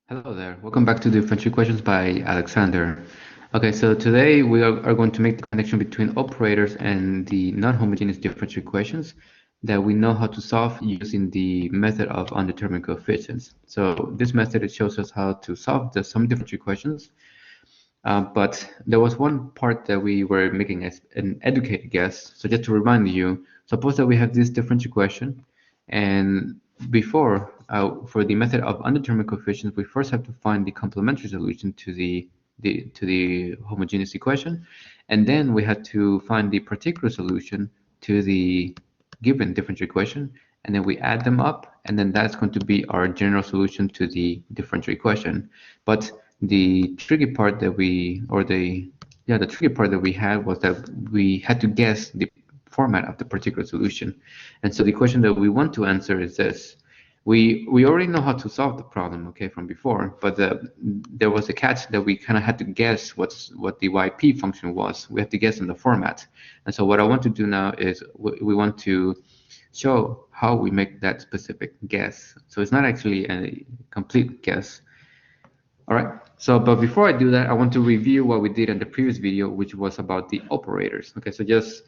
Hello there. Welcome back to Differential Questions by Alexander. Okay, so today we are going to make the connection between operators and the non-homogeneous differential equations that we know how to solve using the method of undetermined coefficients. So this method, it shows us how to solve some differential equations, but there was one part that we were making as an educated guess. So just to remind you, suppose that we have this differential equation, and before, for the method of undetermined coefficients, we first have to find the complementary solution to the homogeneous equation, and then we had to find the particular solution to the given differential equation, and then we add them up, and then that's going to be our general solution to the differential equation. But the tricky part that the tricky part that we had was that we had to guess the format of the particular solution. And so the question that we want to answer is this. We already know how to solve the problem, okay, from before, but there was a catch that we kind of had to guess what the yp function was. We had to guess in the format. And so what I want to do now is we want to show how we make that specific guess. So it's not actually a complete guess. All right, so but before I do that, I want to review what we did in the previous video, which was about the operators. Okay, so just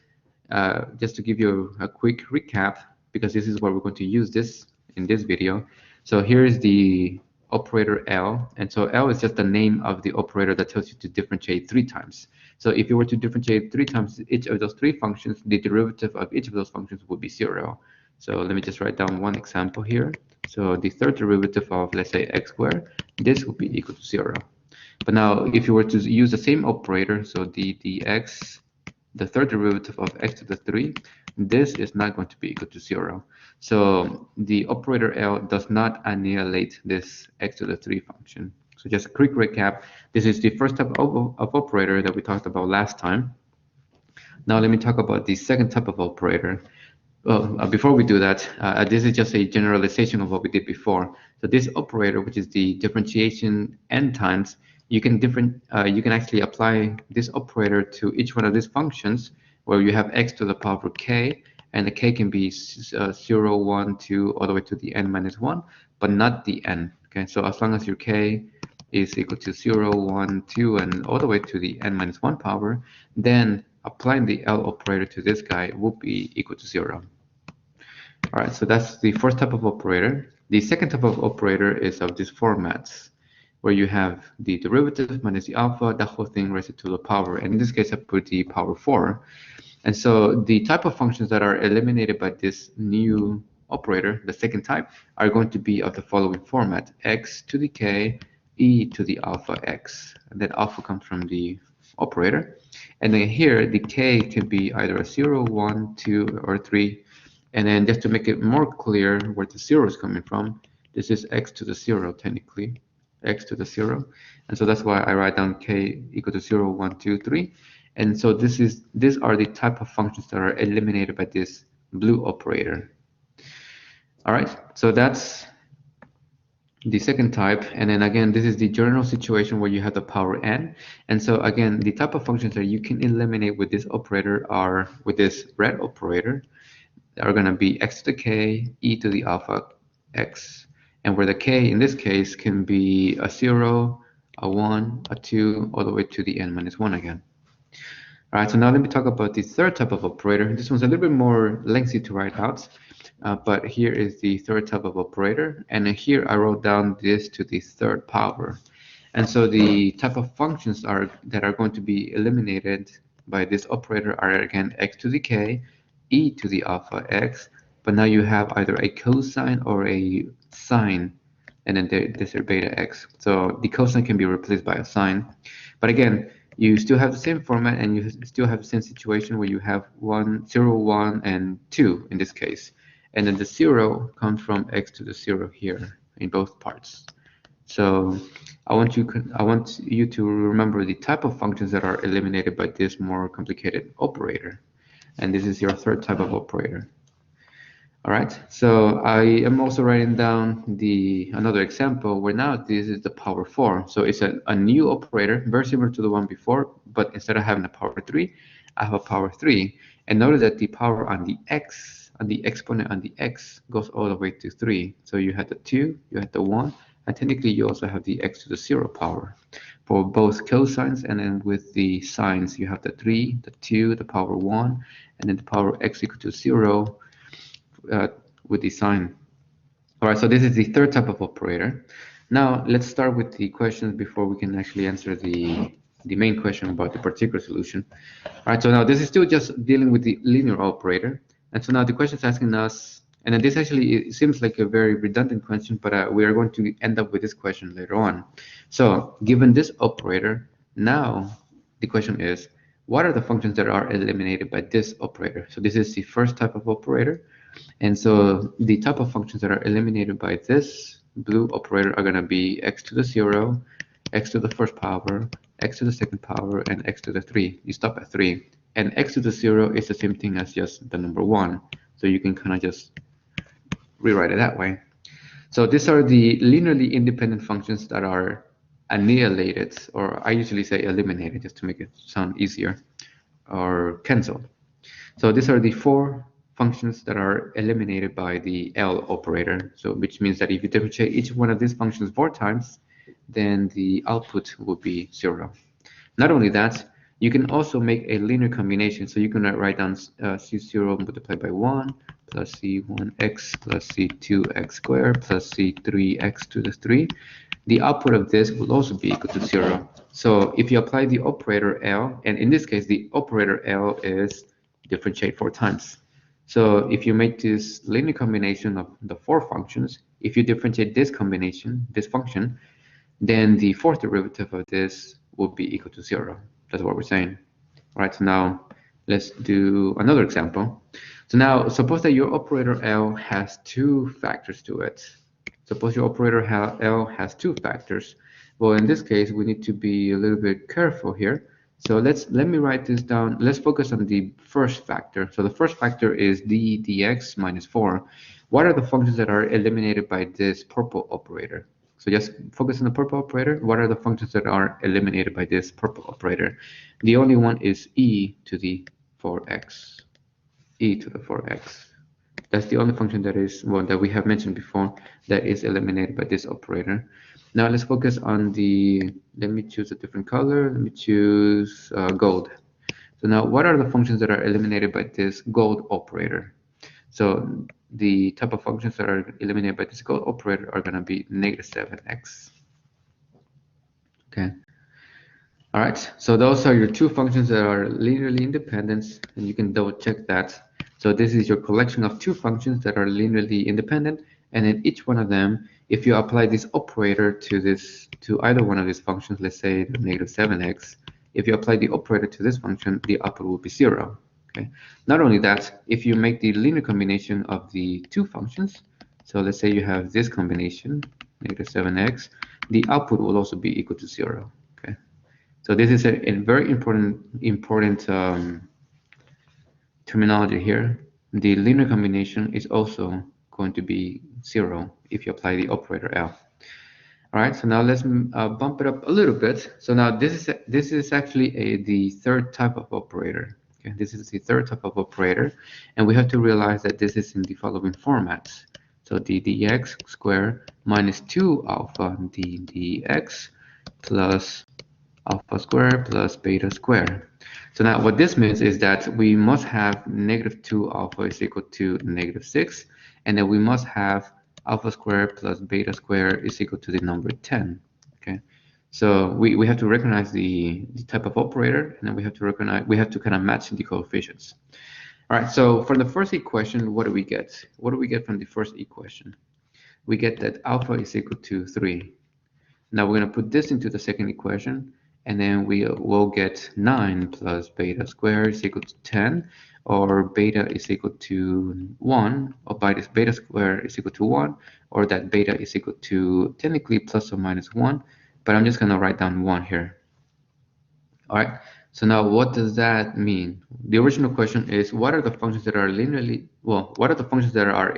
to give you a quick recap, because this is what we're going to use this in this video. So here is the operator L, and so L is just the name of the operator that tells you to differentiate 3 times. So if you were to differentiate 3 times each of those 3 functions, the derivative of each of those functions would be 0. So let me just write down one example here. So the third derivative of, let's say, x squared, this would be equal to 0. But now, if you were to use the same operator, so dx, the third derivative of x to the 3, this is not going to be equal to 0. So the operator L does not annihilate this x to the 3 function. So just a quick recap, this is the first type of operator that we talked about last time. Now let me talk about the second type of operator. Well, before we do that, this is just a generalization of what we did before. So this operator, which is the differentiation n times, you can actually apply this operator to each one of these functions where you have x to the power k, and the k can be 0, 1, 2, all the way to the n minus 1, but not the n. Okay, so as long as your k is equal to 0, 1, 2, and all the way to the n minus 1 power, then applying the L operator to this guy will be equal to 0. All right, so that's the first type of operator. The second type of operator is of these formats, where you have the derivative minus the alpha, that whole thing raised to the power. And in this case, I put the power 4. And so the type of functions that are eliminated by this new operator, the second type, are going to be of the following format: x to the k, e to the alpha x. And that alpha comes from the operator. And then here, the k can be either a 0, 1, 2, or 3. And then just to make it more clear where the 0 is coming from, this is x to the 0, technically, x to the 0. And so that's why I write down k equal to 0, 1, 2, 3. And so these are the type of functions that are eliminated by this blue operator. All right, so that's the second type. And then again, this is the general situation where you have the power n. And so again, the type of functions that you can eliminate with this operator are, with this red operator, are going to be x to the k, e to the alpha x, and where the k in this case can be a 0, a 1, a 2, all the way to the n minus 1 again. All right, so now let me talk about the third type of operator. This one's a little bit more lengthy to write out, but here is the third type of operator, and here I wrote down this to the third power. And so the type of functions that are going to be eliminated by this operator are, again, x to the k, e to the alpha x, but now you have either a cosine or a sine, and then there's a beta x. So the cosine can be replaced by a sine. But again, you still have the same format, and you still have the same situation where you have 0, 1, and 2 in this case. And then the 0 comes from x to the 0 here in both parts. So I want you to remember the type of functions that are eliminated by this more complicated operator. And this is your third type of operator. All right, so I am also writing down another example where now this is the power 4. So it's a new operator, very similar to the one before, but instead of having a power 3, I have a power 3. And notice that the power on the x, on the exponent on the x, goes all the way to 3. So you had the 2, you had the 1, And technically, you also have the x to the 0 power for both cosines, and then with the sines, you have the 3, the 2, the power 1, and then the power x equal to 0 with the sine. All right, so this is the third type of operator. Now, let's start with the questions before we can actually answer the main question about the particular solution. All right, so now this is still just dealing with the linear operator. And so now the question is asking us, and then this actually it seems like a very redundant question, but we are going to end up with this question later on. So given this operator, now the question is, what are the functions that are eliminated by this operator? So this is the first type of operator. And so the type of functions that are eliminated by this blue operator are going to be x to the 0, x to the first power, x to the second power, and x to the 3. You stop at 3. And x to the 0 is the same thing as just the number 1. So you can kind of just rewrite it that way. So these are the linearly independent functions that are annihilated, or I usually say eliminated just to make it sound easier, or cancelled. So these are the 4 functions that are eliminated by the L operator. So which means that if you differentiate each one of these functions 4 times, then the output will be 0. Not only that, you can also make a linear combination. So you can write down C0 multiplied by 1 plus C1x plus C2x squared plus C3x to the 3. The output of this will also be equal to 0. So if you apply the operator L, and in this case, the operator L is differentiate 4 times. So if you make this linear combination of the 4 functions, if you differentiate this combination, this function, then the fourth derivative of this will be equal to 0. That's what we're saying. All right, so now let's do another example. So now suppose that your operator L has 2 factors to it. Suppose your operator L has 2 factors. Well, in this case, we need to be a little bit careful here. So let me write this down. Let's focus on the first factor. So the first factor is d dx minus 4. What are the functions that are eliminated by this purple operator? So just focus on the purple operator. What are the functions that are eliminated by this purple operator? The only one is e to the 4x. E to the 4x. That's the only function that is that we have mentioned before that is eliminated by this operator. Now let's focus on the, let me choose a different color. Let me choose gold. So now what are the functions that are eliminated by this gold operator? So the type of functions that are eliminated by this gold operator are going to be negative 7x. Okay. All right. So those are your 2 functions that are linearly independent, and you can double check that. So this is your collection of 2 functions that are linearly independent, and then each one of them, if you apply this operator to either one of these functions, let's say the negative 7x, if you apply the operator to this function, the output will be 0. Okay. Not only that, if you make the linear combination of the 2 functions, so let's say you have this combination, negative 7x, the output will also be equal to 0. Okay. So this is a very important terminology here. The linear combination is also going to be 0 if you apply the operator L. All right, so now let's bump it up a little bit. So now this is actually the third type of operator. Okay, this is the third type of operator, and we have to realize that this is in the following formats. So d dx squared minus 2 alpha d dx plus alpha squared plus beta squared. So now what this means is that we must have negative 2 alpha is equal to negative 6, and then we must have alpha squared plus beta squared is equal to the number 10. Okay, so we have to recognize the type of operator, and then we have to kind of match the coefficients. All right, so from the first equation, what do we get? What do we get from the first equation? We get that alpha is equal to 3. Now we're going to put this into the second equation, and then we will get 9 plus beta squared is equal to 10, or beta is equal to 1, or beta squared is equal to 1, or that beta is equal to technically plus or minus 1, but I'm just going to write down 1 here. All right, so now what does that mean? The original question is, what are the functions that are what are the functions that are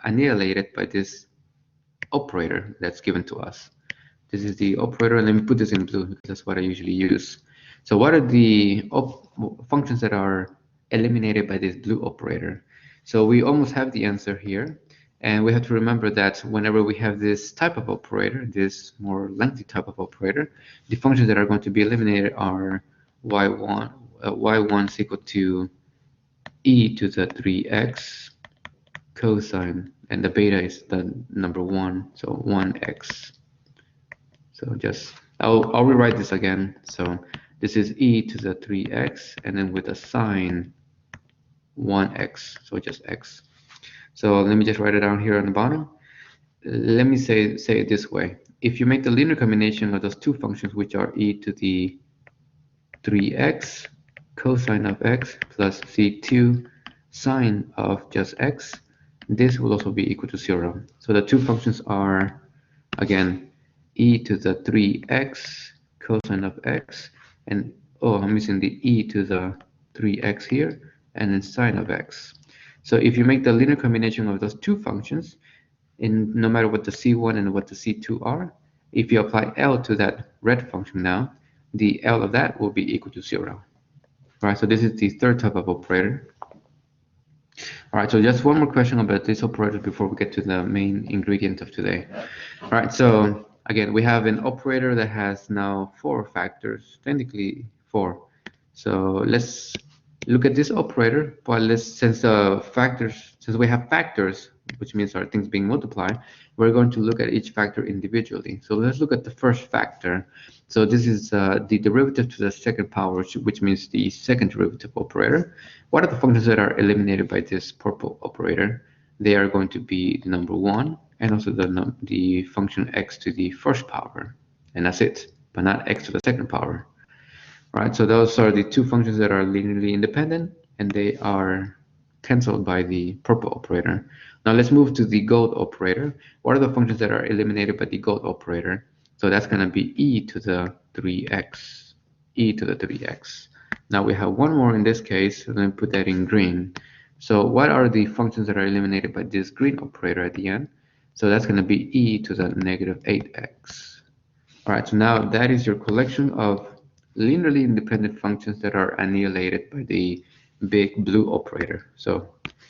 annihilated by this operator that's given to us? This is the operator, and let me put this in blue because that's what I usually use. So what are the functions that are eliminated by this blue operator? So we almost have the answer here, And we have to remember that whenever we have this type of operator, this more lengthy type of operator, the functions that are going to be eliminated are y1, y1 is equal to e to the 3x cosine, and the beta is the number 1, so 1x. So just, I'll rewrite this again. So this is e to the 3x, and then with a sine 1x, so just x. So let me just write it down here on the bottom. Let me say it this way. If you make the linear combination of those two functions, which are e to the 3x cosine of x plus c2 sine of just x, this will also be equal to 0. So the two functions are, again, e to the 3x cosine of x, and oh, I'm missing the e to the 3x here, and then sine of x. So if you make the linear combination of those two functions, in no matter what the c1 and what the c2 are, if you apply L to that red function now, the L of that will be equal to 0. All right, so this is the third type of operator. All right, so just one more question about this operator before we get to the main ingredient of today. All right, so again, we have an operator that has now 4 factors, technically 4. So let's look at this operator, but since we have factors, which means our things being multiplied, we're going to look at each factor individually. So let's look at the first factor. So this is the derivative to the second power, which means the second derivative operator. What are the functions that are eliminated by this purple operator? They are going to be the number 1 and also the function x to the first power, and that's it, but not x to the second power. Right, so those are the two functions that are linearly independent, and they are cancelled by the purple operator. Now let's move to the gold operator. What are the functions that are eliminated by the gold operator? So that's going to be e to the 3x, e to the 3x. Now we have one more in this case, and then put that in green. So what are the functions that are eliminated by this green operator at the end? So that's going to be e to the negative 8x. All right, so now that is your collection of linearly independent functions that are annihilated by the big blue operator. So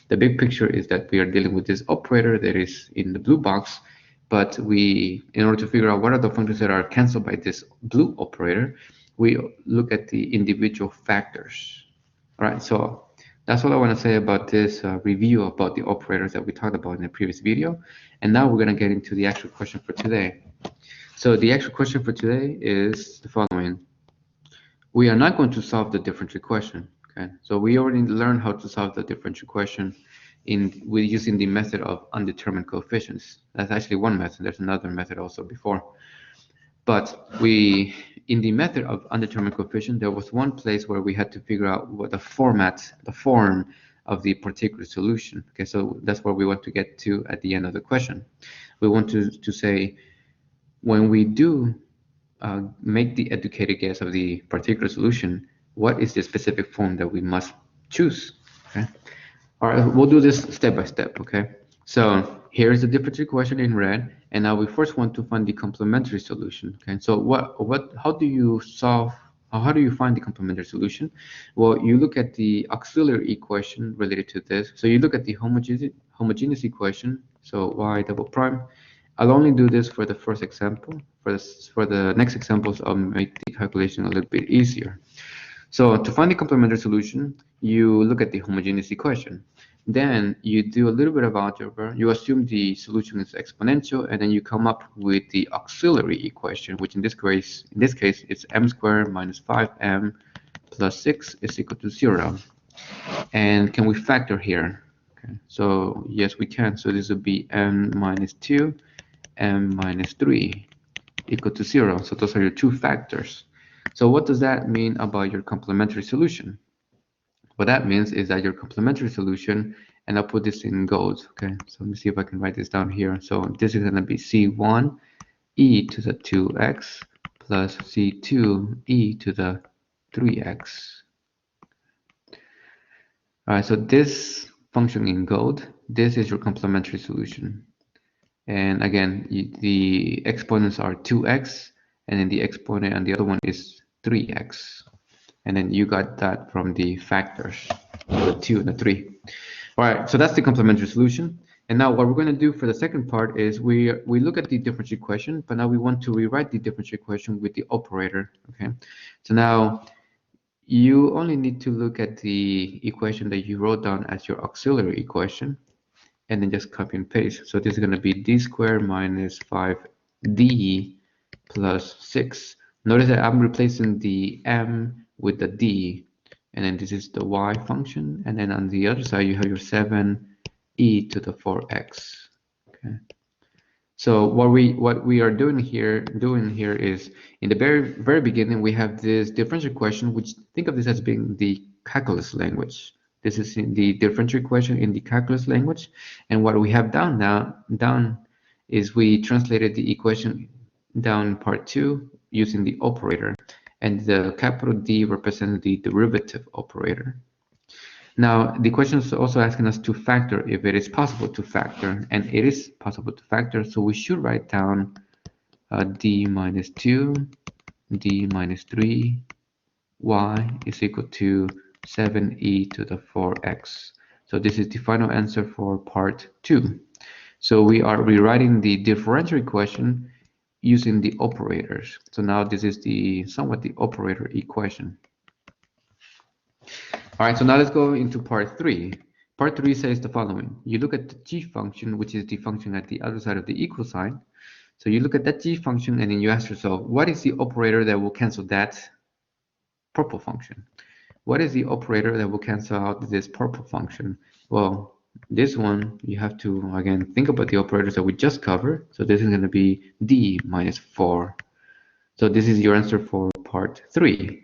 the big picture is that we are dealing with this operator that is in the blue box, but in order to figure out what are the functions that are canceled by this blue operator, we look at the individual factors. All right, so that's all I want to say about this review about the operators that we talked about in the previous video. And now we're going to get into the actual question for today. So the actual question for today is the following. We are not going to solve the differential equation. Okay, so we already learned how to solve the differential equation with using the method of undetermined coefficients. That's actually one method. There's another method also before. But in the method of undetermined coefficient, there was one place where we had to figure out what the form of the particular solution. Okay, so that's where we want to get to at the end of the question. We want to say, when we do make the educated guess of the particular solution, what is the specific form that we must choose? Okay. All right, we'll do this step by step. Okay. So here is the differential equation in red, and now we first want to find the complementary solution. Okay. So how do you find the complementary solution? Well, you look at the auxiliary equation related to this. So you look at the homogeneous equation. So y double prime. I'll only do this for the first example. For the next examples, I'll make the calculation a little bit easier. So to find the complementary solution, you look at the homogeneous equation. Then you do a little bit of algebra. You assume the solution is exponential, and then you come up with the auxiliary equation, which in this case, it's m squared minus 5m plus 6 is equal to 0. And can we factor here? Okay. So yes, we can. So this would be m minus 2, m minus 3 equal to 0. So those are your two factors. So what does that mean about your complementary solution? What that means is that your complementary solution, and I'll put this in gold. Okay, so let me see if I can write this down here. So this is going to be c1 e to the 2x plus c2 e to the 3x. All right, so this function in gold, this is your complementary solution. And again, the exponents are 2x, and then the exponent and the other one is 3x. And then you got that from the factors, the 2 and the 3. All right, so that's the complementary solution. And And now what we're going to do for the second part is we look at the differential equation, but now we want to rewrite the differential equation with the operator. Okay, so now you only need to look at the equation that you wrote down as your auxiliary equation, and then just copy and paste. So this is going to be d squared minus 5d plus 6. Notice that I'm replacing the m with the d, and then this is the y function, and then on the other side you have your 7e to the 4x. Okay. So what we are doing here is in the very beginning we have this differential equation, which think of this as being the calculus language. This is in the differential equation in the calculus language, and what we have down is we translated the equation down in part 2 using the operator, and the capital D represents the derivative operator. Now, the question is also asking us to factor if it is possible to factor, and it is possible to factor, so we should write down d minus 2, d minus 3, y is equal to 7e to the 4x. So this is the final answer for part 2. So we are rewriting the differential equation using the operators. So now this is somewhat the operator equation. All right, so now let's go into part 3. Part 3 says the following. You look at the g function, which is the function at the other side of the equal sign. So you look at that g function and then you ask yourself, what is the operator that will cancel that purple function? What is the operator that will cancel out this purple function? Well, this one, you have to, again, think about the operators that we just covered. So this is going to be d minus 4. So this is your answer for part 3.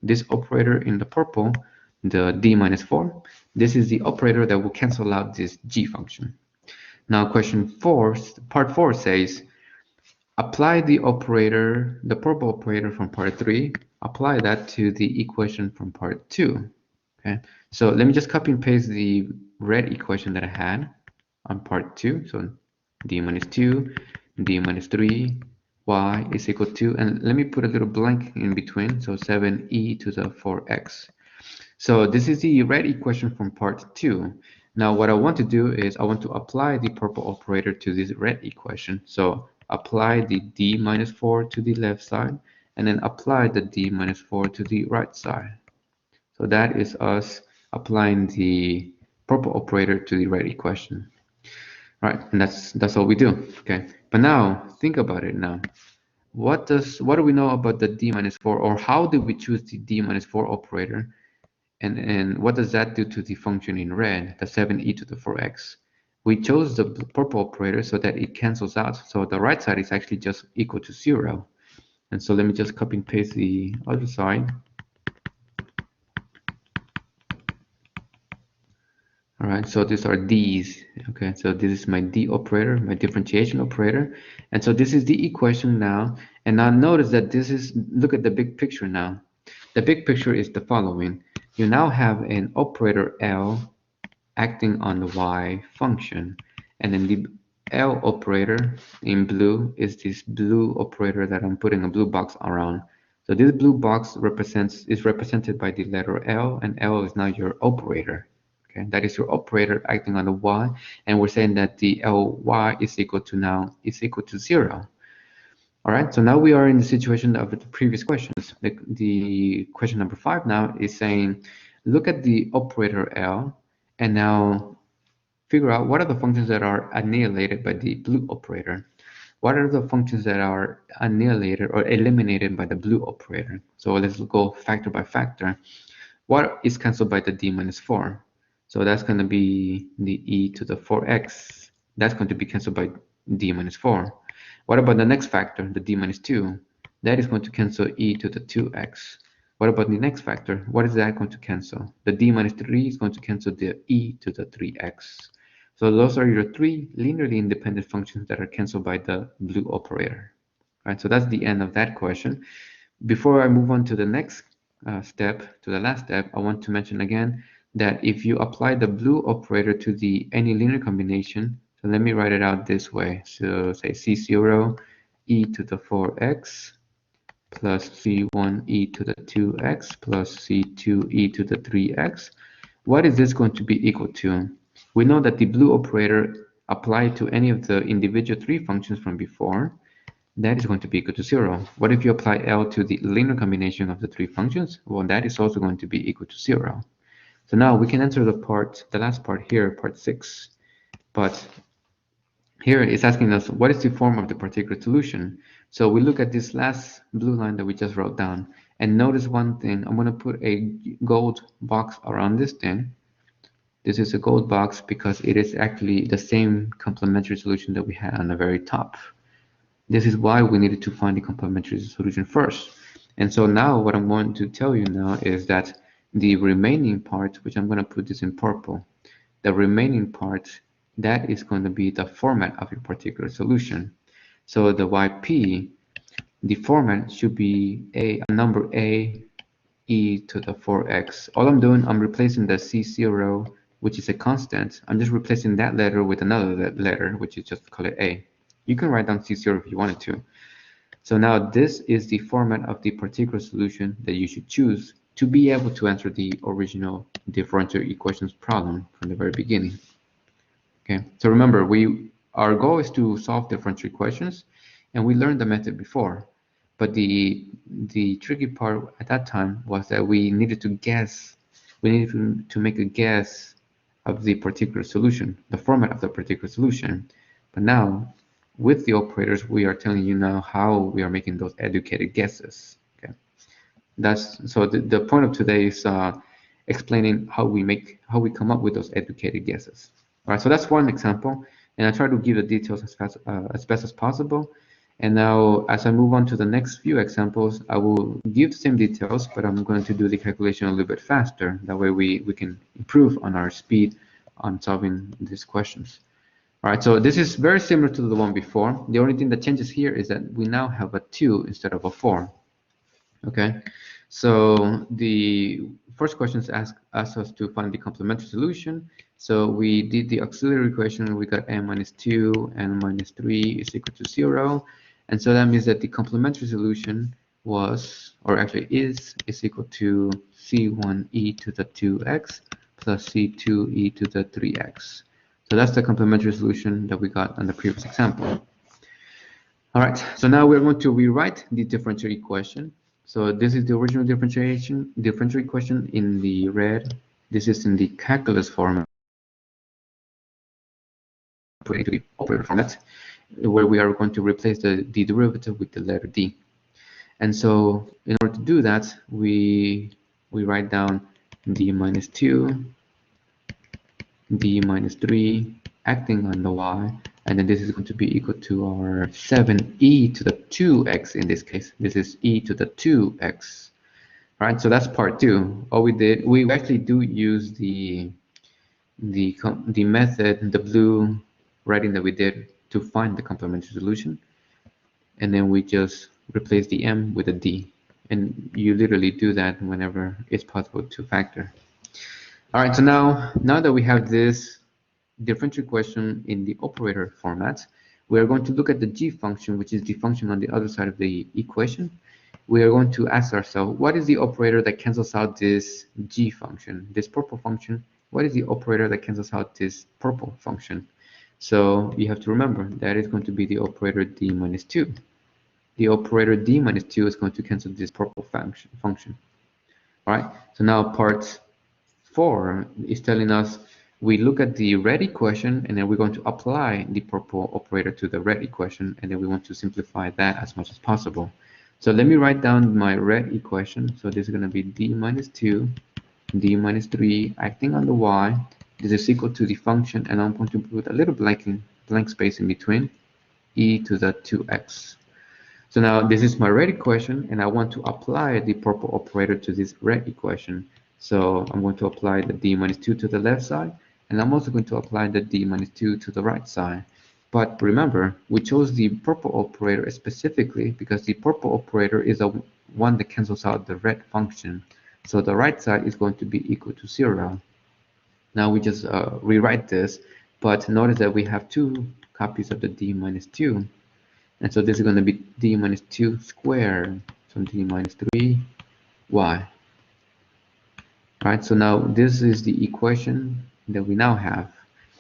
This operator in the purple, the d minus 4, this is the operator that will cancel out this g function. Now question 4, part 4 says, apply the operator, the purple operator from part 3, apply that to the equation from part 2. Okay, so let me just copy and paste the red equation that I had on part 2. So d minus 2, d minus 3, y is equal to, and let me put a little blank in between, so 7e to the 4x. So this is the red equation from part 2. Now what I want to do is I want to apply the purple operator to this red equation. So apply the d minus 4 to the left side, and then apply the d minus 4 to the right side. So that is us applying the purple operator to the red equation. All right, and that's all we do. Okay, but now think about it now. What do we know about the d minus 4, or how did we choose the d minus 4 operator? And what does that do to the function in red, the 7e to the 4x? We chose the purple operator so that it cancels out. So the right side is actually just equal to 0. And so let me just copy and paste the other side. All right, so these are d's. Okay, so this is my d operator, my differentiation operator. And so this is the equation now. And now notice that this is, look at the big picture now. The big picture is the following. You now have an operator L acting on the y function. And then the L operator in blue is this blue operator that I'm putting a blue box around. So this blue box is represented by the letter L, and L is now your operator. Okay, that is your operator acting on the y, and we're saying that the Ly is equal to 0. All right, so now we are in the situation of the previous questions. The question number 5 now is saying, look at the operator L, and now figure out what are the functions that are annihilated by the blue operator. What are the functions that are annihilated or eliminated by the blue operator? So let's go factor by factor. What is cancelled by the d minus 4? So that's going to be the e to the 4x. That's going to be cancelled by d minus 4. What about the next factor, the d minus 2? That is going to cancel e to the 2x. What about the next factor? What is that going to cancel? The d minus 3 is going to cancel the e to the 3x. So those are your 3 linearly independent functions that are cancelled by the blue operator. All right, so that's the end of that question. Before I move on to the next step, to the last step, I want to mention again that if you apply the blue operator to any linear combination, so let me write it out this way. So say C0 e to the 4x plus C1 e to the 2x plus C2 e to the 3x. What is this going to be equal to? We know that the blue operator apply it to any of the individual three functions from before, that is going to be equal to 0. What if you apply L to the linear combination of the three functions? Well, that is also going to be equal to 0. So now we can answer the last part here, part 6. But here it's asking us, what is the form of the particular solution? So we look at this last blue line that we just wrote down, and notice one thing. I'm going to put a gold box around this thing. This is a gold box because it is actually the same complementary solution that we had on the very top. This is why we needed to find the complementary solution first. And so now what I'm going to tell you now is that the remaining part, which I'm going to put this in purple, the remaining part, that is going to be the format of your particular solution. So the YP, the format should be a number A e to the 4x. All I'm doing, I'm replacing the C0, which is a constant. I'm just replacing that letter with another letter, which is just call it A. You can write down C0 if you wanted to. So now this is the format of the particular solution that you should choose to be able to answer the original differential equations problem from the very beginning. Okay, so remember, our goal is to solve differential equations, and we learned the method before. But the tricky part at that time was that we needed to guess, we needed to make a guess of the particular solution, the format of the particular solution. But now, with the operators, we are telling you now how we are making those educated guesses. Okay, so the point of today is explaining how we come up with those educated guesses. All right, so that's one example, and I try to give the details as best as possible. And now, as I move on to the next few examples, I will give the same details, but I'm going to do the calculation a little bit faster. That way we can improve on our speed on solving these questions. All right, so this is very similar to the one before. The only thing that changes here is that we now have a 2 instead of a 4. Okay, so the first question asks us to find the complementary solution. So we did the auxiliary equation. We got n minus 2 and minus 3 is equal to 0. And so that means that the complementary solution was, or actually is equal to c1e to the 2x plus c2e to the 3x. So that's the complementary solution that we got on the previous example. All right, so now we're going to rewrite the differential equation. So this is the original differential equation in the red. This is in the calculus format, put into the operator format, where we are going to replace the derivative with the letter d. And so in order to do that, we write down d minus 2, d minus 3 acting on the y, and then this is going to be equal to our 7e to the 2x in this case. This is e to the 2x. All right, so that's part 2. All we did, we actually do use the method, the blue writing that we did to find the complementary solution, and then we just replace the m with a d, and you literally do that whenever it's possible to factor. All right, so now that we have this differential equation in the operator format, we are going to look at the g function, which is the function on the other side of the equation. We are going to ask ourselves, what is the operator that cancels out this g function, this purple function? What is the operator that cancels out this purple function? So you have to remember that is going to be the operator d minus 2. The operator d minus 2 is going to cancel this purple function. All right, so now part 4 is telling us we look at the red equation, and then we're going to apply the purple operator to the red equation, and then we want to simplify that as much as possible. So let me write down my red equation. So this is going to be d minus 2, d minus 3 acting on the y. This is equal to the function, and I'm going to put a little blank space in between, e to the 2x. So now this is my red equation, and I want to apply the purple operator to this red equation. So I'm going to apply the d minus 2 to the left side, and I'm also going to apply the d minus 2 to the right side. But remember, we chose the purple operator specifically because the purple operator is the one that cancels out the red function. So the right side is going to be equal to 0. Now we just rewrite this, but notice that we have 2 copies of the d minus 2. And so this is going to be d minus 2 squared, so d minus 3y. Right, so now this is the equation that we now have.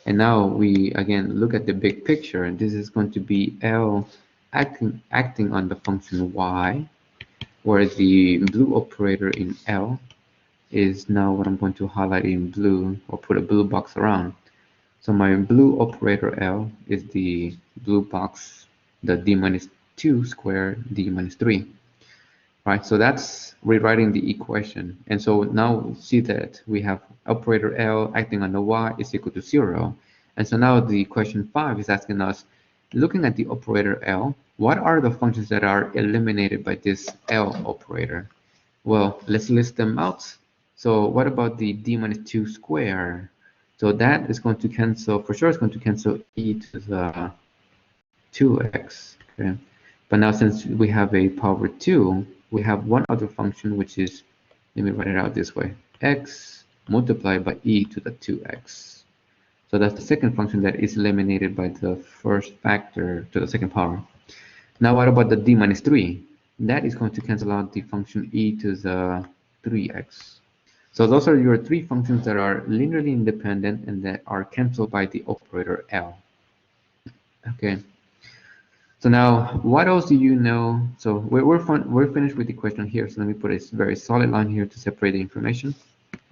And now we again look at the big picture, and this is going to be L acting on the function y, where the blue operator in L is now what I'm going to highlight in blue or put a blue box around. So my blue operator L is the blue box, the d minus 2 squared d minus 3. Right, so that's rewriting the equation. And so now see that we have operator L acting on the y is equal to 0. And so now the question 5 is asking us, looking at the operator L, what are the functions that are eliminated by this L operator? Well, let's list them out. So what about the d minus 2 square? So that is going to cancel, for sure it's going to cancel e to the 2x. Okay. But now since we have a power 2, we have one other function which is, let me write it out this way, x multiplied by e to the 2x. So that's the second function that is eliminated by the first factor to the second power. Now what about the d minus 3? That is going to cancel out the function e to the 3x. So those are your three functions that are linearly independent and that are canceled by the operator L. Okay. So now, what else do you know? So we're finished with the question here. So let me put a very solid line here to separate the information.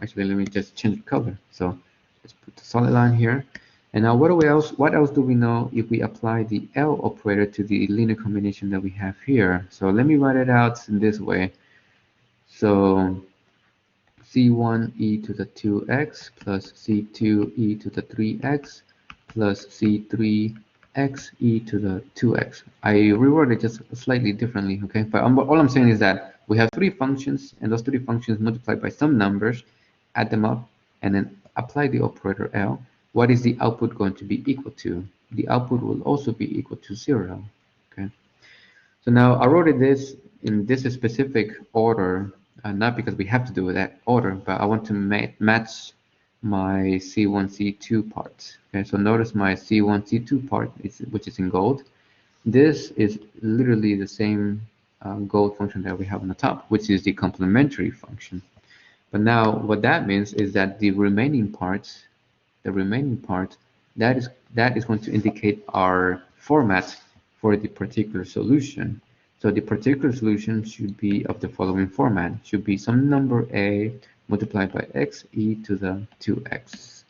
Actually, let me just change the color. So let's put the solid line here. And now, what else do we know if we apply the L operator to the linear combination that we have here? So let me write it out in this way. So C1 e to the 2x plus C2 e to the 3x plus C3 x e to the 2x. I reworded it just slightly differently, okay? But all I'm saying is that we have three functions, and those three functions multiplied by some numbers, add them up, and then apply the operator L. What is the output going to be equal to? The output will also be equal to 0, okay? So now I wrote this in this specific order, not because we have to do that order, but I want to match my C1, C2 part. Okay, so notice my C1, C2 part, which is in gold. This is literally the same gold function that we have on the top, which is the complementary function. But now what that means is that the remaining part, that is going to indicate our format for the particular solution. So the particular solution should be of the following format. It should be some number a multiplied by x e to the 2x.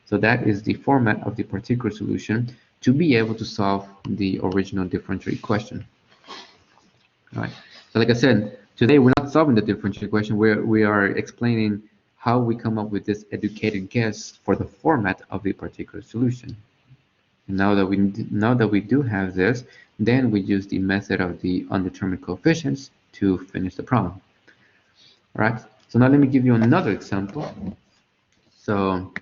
So that is the format of the particular solution to be able to solve the original differential equation. All right. So like I said, today we're not solving the differential equation. We are explaining how we come up with this educated guess for the format of the particular solution. And now that we do have this, then we use the method of the undetermined coefficients to finish the problem. All right. So now let me give you another example. So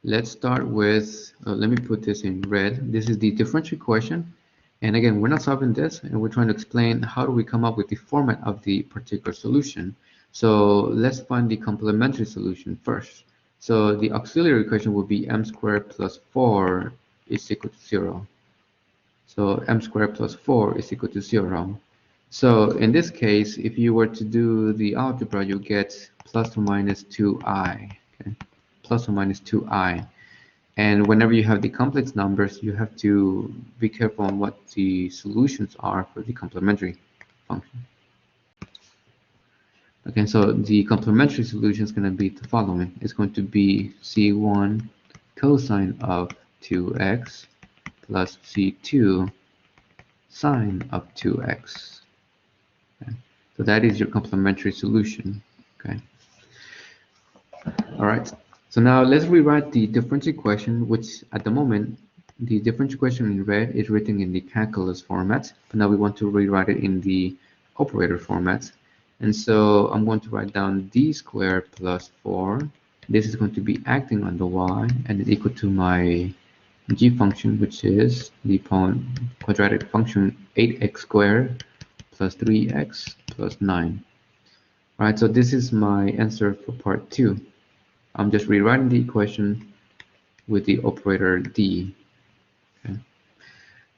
let's start with, let me put this in red. This is the differential equation. And again, we're not solving this, and we're trying to explain how do we come up with the format of the particular solution. So let's find the complementary solution first. So the auxiliary equation will be m squared plus 4 is equal to 0. So m squared plus 4 is equal to 0. So in this case, if you were to do the algebra, you get plus or minus 2i, okay? Plus or minus 2i. And whenever you have the complex numbers, you have to be careful on what the solutions are for the complementary function. Okay, so the complementary solution is going to be the following. It's going to be C1 cosine of 2x plus C2 sine of 2x. Okay. So that is your complementary solution. Okay. All right. So now let's rewrite the differential equation, which at the moment, the differential equation in red is written in the calculus format, but now we want to rewrite it in the operator format. And so I'm going to write down d squared plus 4. This is going to be acting on the y, and it's equal to my g function, which is the quadratic function 8x squared plus 3x plus 9. All right, so this is my answer for part 2. I'm just rewriting the equation with the operator d. Okay.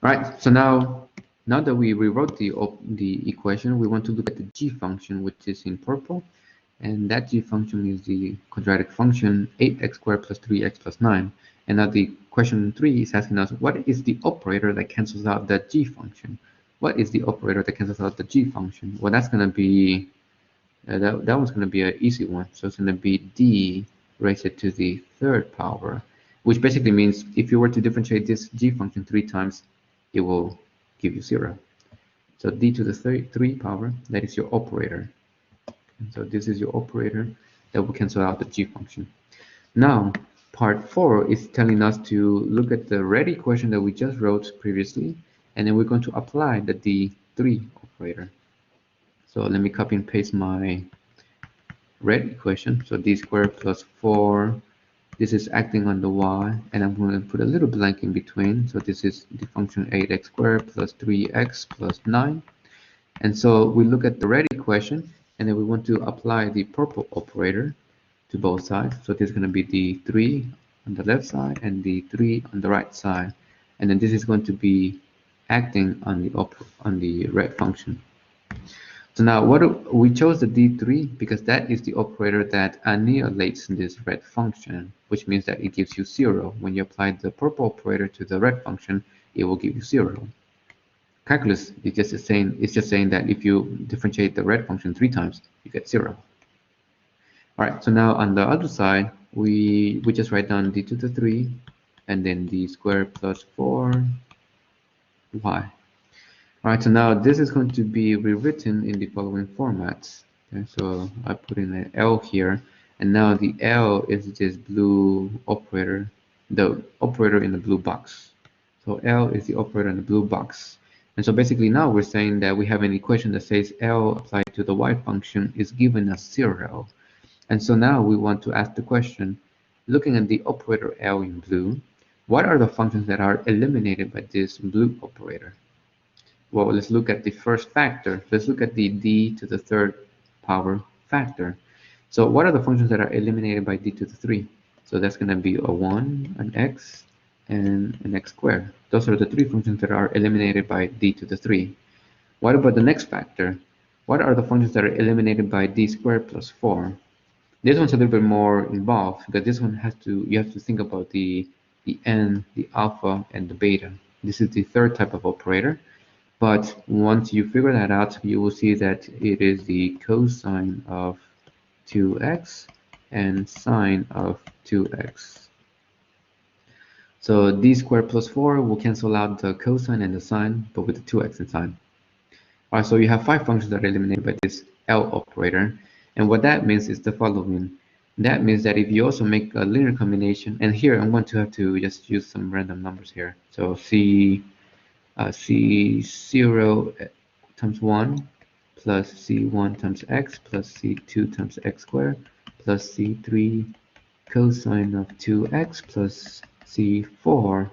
All right, so now that we rewrote the equation, we want to look at the g function, which is in purple, and that g function is the quadratic function 8x squared plus 3x plus 9. And now the question 3 is asking us, what is the operator that cancels out the g function? What is the operator that cancels out the g function? Well, that's going to be, that one's going to be an easy one. So it's going to be d raised to the third power, which basically means if you were to differentiate this g function 3 times, it will give you 0. So d to the 3 power, that is your operator. And so this is your operator that will cancel out the g function. Now, part 4 is telling us to look at the red equation that we just wrote previously, and then we're going to apply the d3 operator. So let me copy and paste my red equation. So d squared plus 4, this is acting on the y, and I'm going to put a little blank in between. So this is the function 8x squared plus 3x plus 9. And so we look at the red equation, and then we want to apply the purple operator to both sides. So this is going to be the 3 on the left side and the 3 on the right side. And then this is going to be acting on the red function. So now we chose the d3 because that is the operator that annihilates this red function, which means that it gives you 0. When you apply the purple operator to the red function, it will give you 0. Calculus is just saying that if you differentiate the red function 3 times, you get 0. All right, so now on the other side, we just write down d to the 3, and then d squared plus 4y. All right, so now this is going to be rewritten in the following formats. Okay, so I put in an L here, and now the L is this blue operator, the operator in the blue box. So L is the operator in the blue box. And so basically now we're saying that we have an equation that says L applied to the y function is given as 0. And so now we want to ask the question, looking at the operator L in blue, what are the functions that are eliminated by this blue operator? Well, let's look at the first factor. Let's look at the d to the third power factor. So what are the functions that are eliminated by d to the 3? So that's going to be a 1, an x, and an x squared. Those are the 3 functions that are eliminated by d to the 3. What about the next factor? What are the functions that are eliminated by d squared plus 4? This one's a little bit more involved because this one you have to think about the n, the alpha, and the beta. This is the third type of operator. But once you figure that out, you will see that it is the cosine of 2x and sine of 2x. So d squared plus 4 will cancel out the cosine and the sine, but with the 2x and sine. All right, so you have 5 functions that are eliminated by this L operator. And what that means is the following. That means that if you also make a linear combination, and here I'm going to have to just use some random numbers here. So C0 times 1 plus C1 times x plus C2 times x squared plus C3 cosine of 2x plus C4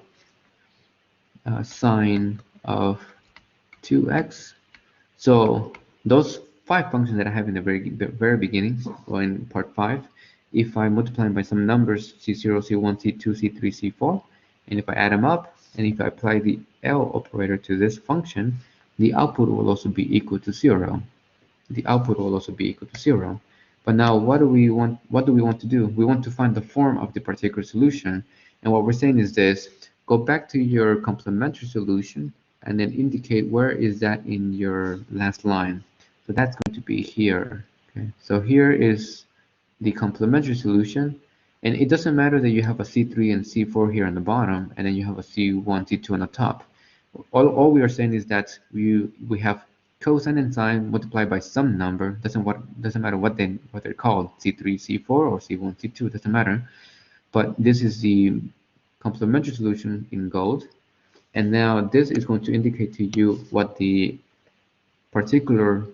sine of 2x. So those 5 functions that I have in the very beginning, or in part 5, if I multiply them by some numbers, C0, C1, C2, C3, C4, and if I add them up, and if I apply the L operator to this function, the output will also be equal to 0. The output will also be equal to 0. But now what do we want to do? We want to find the form of the particular solution. And what we're saying is this: go back to your complementary solution and then indicate where is that in your last line. So that's going to be here. Okay. So here is the complementary solution. And it doesn't matter that you have a C3 and C4 here on the bottom, and then you have a C1, C2 on the top. All we are saying is that we have cosine and sine multiplied by some number. Doesn't matter what they're called, C3, C4, or C1, C2. Doesn't matter. But this is the complementary solution in gold. And now this is going to indicate to you what the particular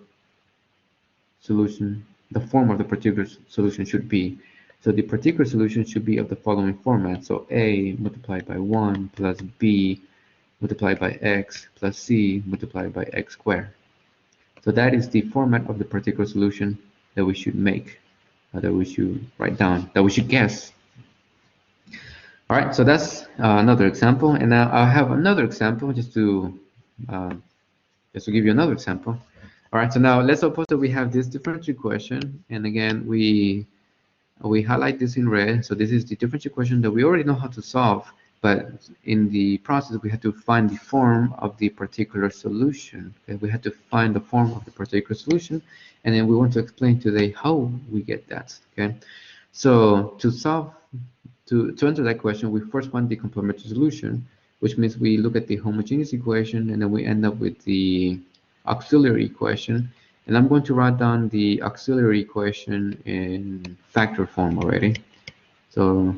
solution, the form of the particular solution should be. So the particular solution should be of the following format. So A multiplied by 1 plus B multiplied by X plus C multiplied by X squared. So that is the format of the particular solution that we should make, that we should write down, that we should guess. All right, so that's another example. And now I'll have another example just to give you another example. All right, so now let's suppose that we have this differential equation, and again we We highlight this in red. So this is the differential equation that we already know how to solve, but in the process we had to find the form of the particular solution. Okay? We had to find the form of the particular solution, and then we want to explain today how we get that. Okay, so to answer that question, we first find the complementary solution, which means we look at the homogeneous equation and then we end up with the auxiliary equation. And I'm going to write down the auxiliary equation in factor form already. So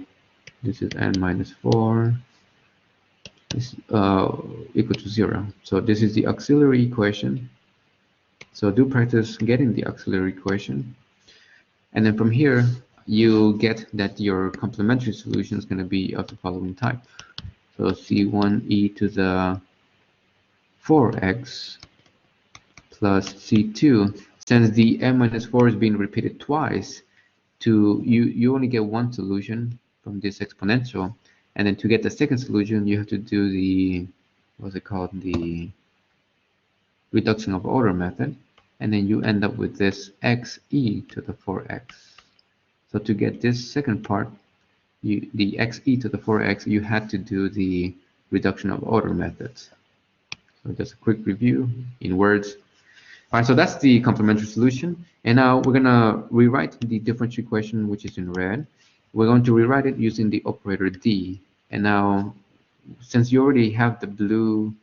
this is n minus 4 is equal to 0. So this is the auxiliary equation. So do practice getting the auxiliary equation. And then from here, you get that your complementary solution is going to be of the following type. So C1e to the 4x plus C2, since the n minus 4 is being repeated twice, you only get one solution from this exponential, and then to get the second solution you have to do the, what's it called, the reduction of order method, and then you end up with this xe to the 4x. So to get this second part, the xe to the 4x, you had to do the reduction of order methods. So just a quick review in words. All right, so that's the complementary solution. And now we're going to rewrite the differential equation, which is in red. We're going to rewrite it using the operator D. And now, since you already have the blue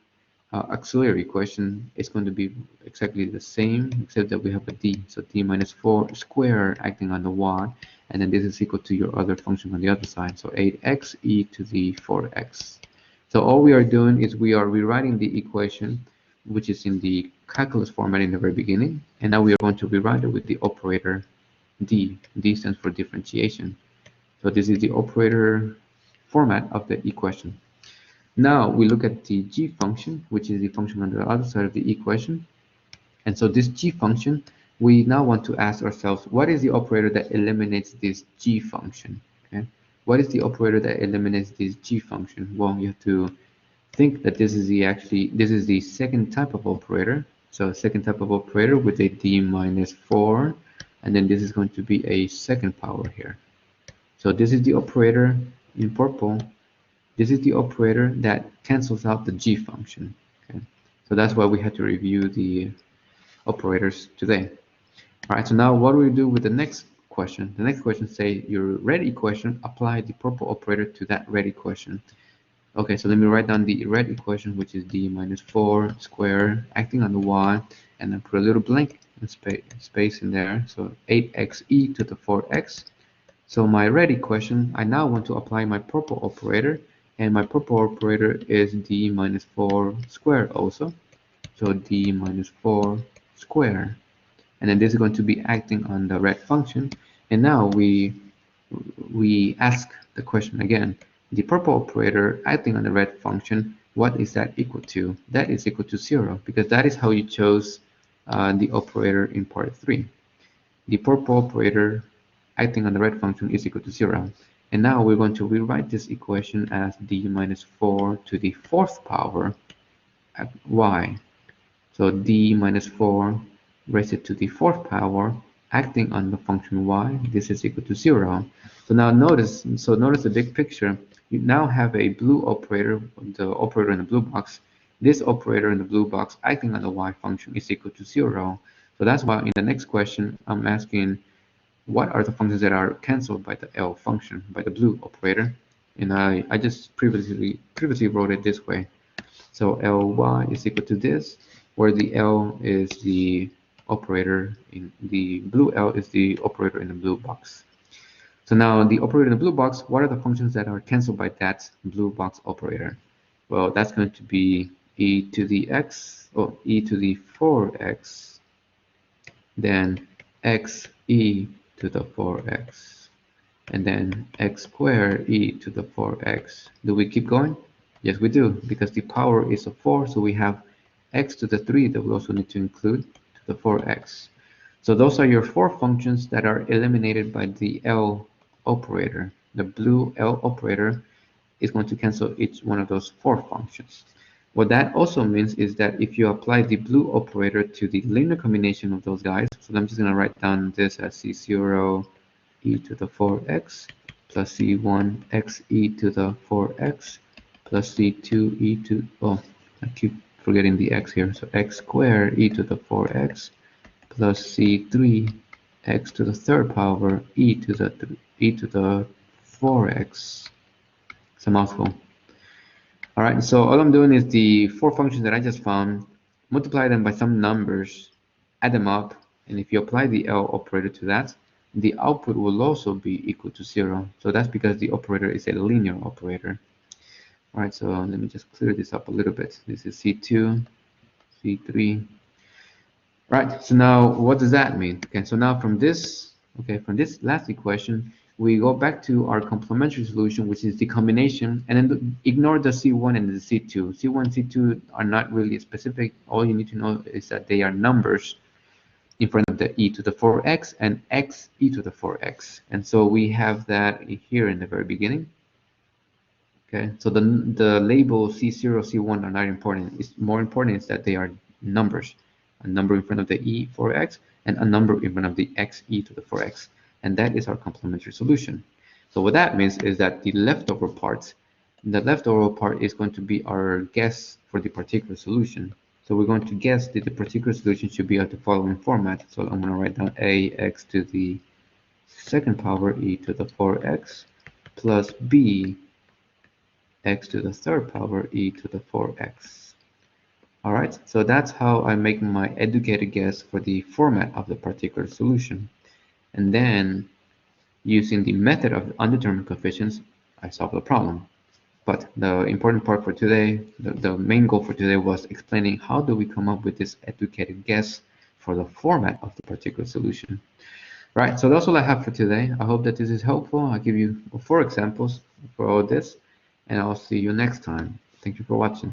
auxiliary equation, it's going to be exactly the same, except that we have a D. So D minus 4 squared acting on the Y. And then this is equal to your other function on the other side. So 8x e to the 4x. So all we are doing is we are rewriting the equation, which is in the calculus format in the very beginning. And now we are going to rewrite it with the operator D. D stands for differentiation. So this is the operator format of the equation. Now we look at the g function, which is the function on the other side of the equation. And so this g function, we now want to ask ourselves, what is the operator that eliminates this g function? Okay, what is the operator that eliminates this g function? Well, you have to think that this is the second type of operator. So second type of operator with a d minus 4, and then this is going to be a second power here. So this is the operator in purple. This is the operator that cancels out the g function. Okay, so that's why we had to review the operators today. All right, so now what do we do with the next question? The next question say your red equation, apply the purple operator to that red equation. Okay, so let me write down the red equation, which is d minus 4 squared acting on the y, and then put a little blank space in there. So 8xe to the 4x. So my red equation, I now want to apply my purple operator, and my purple operator is d minus 4 squared also. So d minus 4 squared. And then this is going to be acting on the red function. And now we ask the question again. The purple operator acting on the red function, what is that equal to? That is equal to 0, because that is how you chose the operator in part 3. The purple operator acting on the red function is equal to 0. And now we're going to rewrite this equation as d minus 4 to the 4th power at y. So d minus 4 raised to the 4th power acting on the function y. This is equal to 0. So now notice the big picture. You now have a blue operator, the operator in the blue box. This operator in the blue box acting on the y function is equal to 0. So that's why in the next question I'm asking, what are the functions that are cancelled by the L function, by the blue operator? And I just previously wrote it this way. So Ly is equal to this, where the L is the operator in the blue L is the operator in the blue box. So now the operator in the blue box, what are the functions that are cancelled by that blue box operator? Well, that's going to be e to the x, or e to the 4x, then xe to the 4x, and then x squared e to the 4x. Do we keep going? Yes, we do, because the power is a 4, so we have x to the 3 that we also need to include to the 4x. So those are your 4 functions that are eliminated by the L operator. The blue L operator is going to cancel each one of those 4 functions. What that also means is that if you apply the blue operator to the linear combination of those guys, so I'm just going to write down this as C0, e to the 4x plus c1 x e to the 4x plus c2 e to, oh, I keep forgetting the x here, so x squared e to the 4x plus c3 x to the third power e to the 4x. It's a mouthful. All right, so all I'm doing is the four functions that I just found, multiply them by some numbers, add them up, and if you apply the L operator to that, the output will also be equal to 0. So that's because the operator is a linear operator. All right, so let me just clear this up a little bit. This is C2, C3. Right, so now what does that mean? Okay, so now from this last equation, we go back to our complementary solution, which is the combination, and then ignore the C1 and the C2. C1 and C2 are not really specific. All you need to know is that they are numbers in front of the e to the 4x and x e to the 4x. And so we have that here in the very beginning. Okay, so the label C0, C1 are not important. It's more important is that they are numbers. A number in front of the e 4x and a number in front of the x e to the 4x. And that is our complementary solution. So what that means is that the leftover part is going to be our guess for the particular solution. So we're going to guess that the particular solution should be of the following format. So I'm going to write down ax to the second power e to the 4x plus b x to the third power e to the 4x. All right, so that's how I make my educated guess for the format of the particular solution. And then using the method of undetermined coefficients, I solve the problem. But the important part for today, the main goal for today was explaining how do we come up with this educated guess for the format of the particular solution. Right, so that's all I have for today. I hope that this is helpful. I'll give you 4 examples for all this, and I'll see you next time. Thank you for watching.